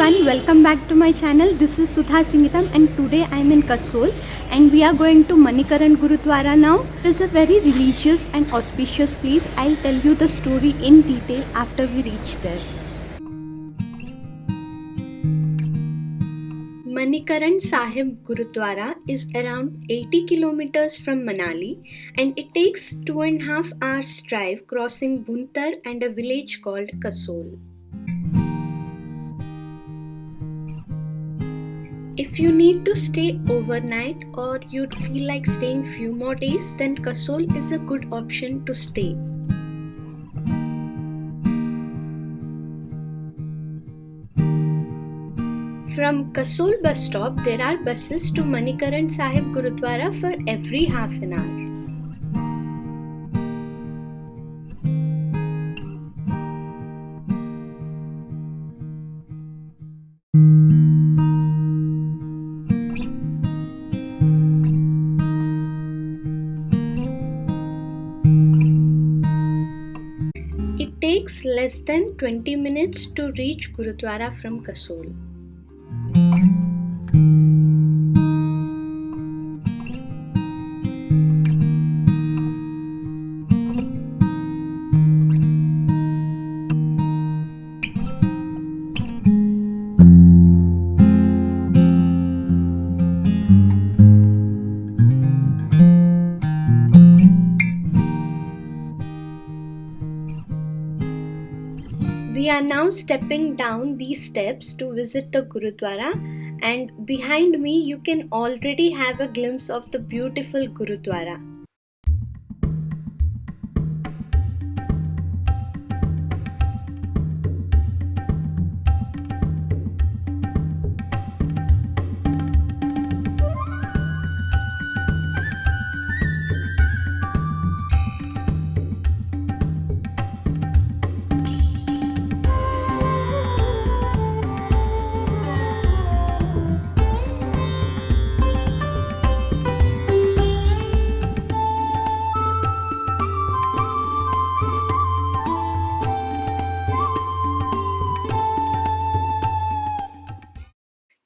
everyone, welcome back to my channel. This is Sudha Singitam and today I am in Kasol and we are going to Manikaran Gurudwara now. It is a very religious and auspicious place. I'll tell you the story in detail after we reach there. Manikaran Sahib Gurudwara is around 80 kilometers from Manali and it takes 2.5 hours drive crossing Buntar and a village called Kasol. If you need to stay overnight or you'd feel like staying few more days, then Kasol is a good option to stay. From Kasol bus stop, there are buses to Manikaran Sahib Gurudwara for every half an hour. It takes less than 20 minutes to reach Gurudwara from Kasol. We are now stepping down these steps to visit the Gurudwara, and behind me you can already have a glimpse of the beautiful Gurudwara.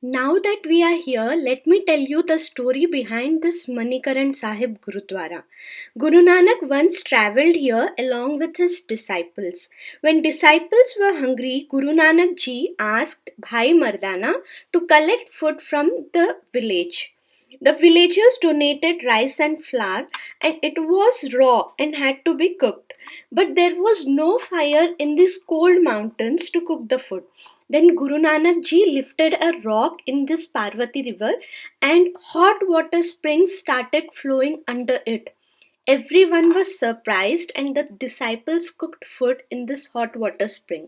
Now that we are here, let me tell you the story behind this Manikaran Sahib Gurudwara. Guru Nanak once travelled here along with his disciples. When disciples were hungry, Guru Nanak ji asked Bhai Mardana to collect food from the village. The villagers donated rice and flour and it was raw and had to be cooked. But there was no fire in these cold mountains to cook the food. Then Guru Nanak ji lifted a rock in this Parvati river and hot water springs started flowing under it. Everyone was surprised and the disciples cooked food in this hot water spring.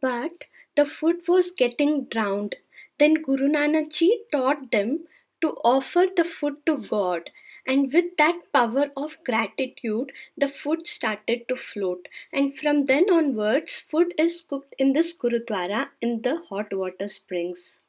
But the food was getting drowned. Then Guru Nanak ji taught them to offer the food to God. And with that power of gratitude, the food started to float. And from then onwards, food is cooked in this Gurudwara in the hot water springs.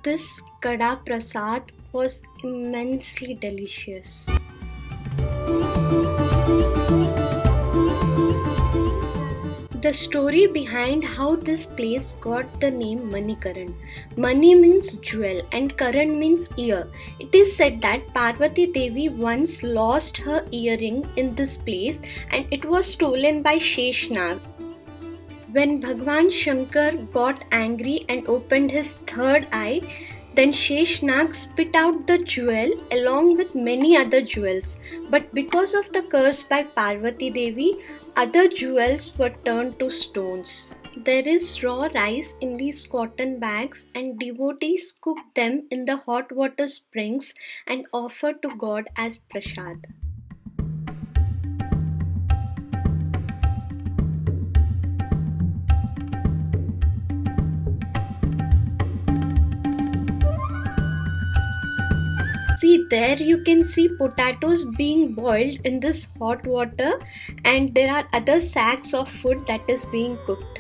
This Kada Prasad was immensely delicious. The story behind how this place got the name Manikaran. Mani means jewel and Karan means ear. It is said that Parvati Devi once lost her earring in this place and it was stolen by Sheshnag. When Bhagwan Shankar got angry and opened his third eye, then Sheshnag spit out the jewel along with many other jewels. But because of the curse by Parvati Devi, other jewels were turned to stones. There is raw rice in these cotton bags and devotees cook them in the hot water springs and offer to God as prasad. See, there you can see potatoes being boiled in this hot water, and there are other sacks of food that is being cooked.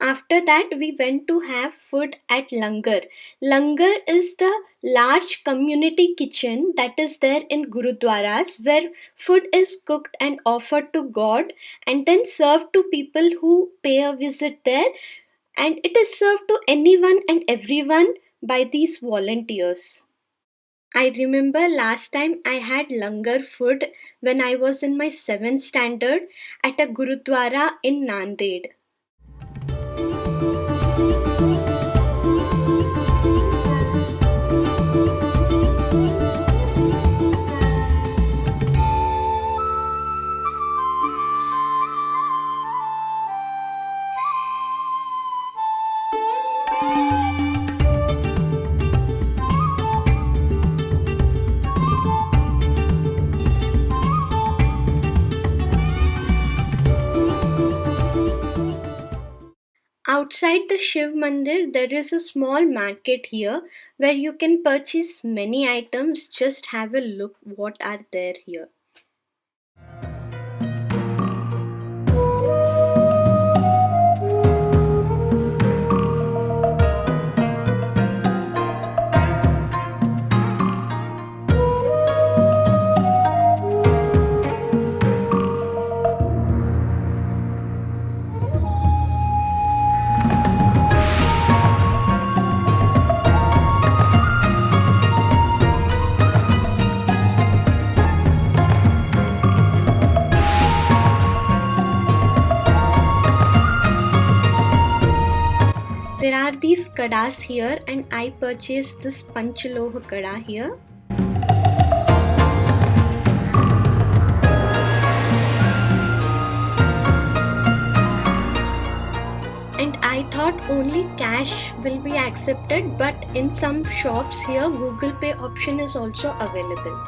After that, we went to have food at Langar. Langar is the large community kitchen that is there in Gurudwaras where food is cooked and offered to God and then served to people who pay a visit there, and it is served to anyone and everyone by these volunteers. I remember last time I had langar food when I was in my 7th standard at a Gurudwara in Nanded. Outside the Shiv Mandir, there is a small market here where you can purchase many items. Just have a look what are there here. There are these kadas here, and I purchased this Panchaloha kada here. And I thought only cash will be accepted, but in some shops here Google Pay option is also available.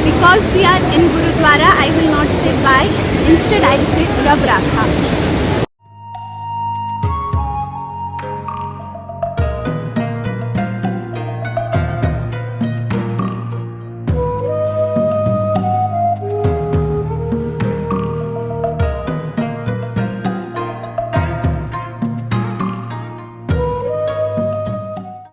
Because we are in Gurudwara, I will not say bye. Instead, I will say Rab Rakha.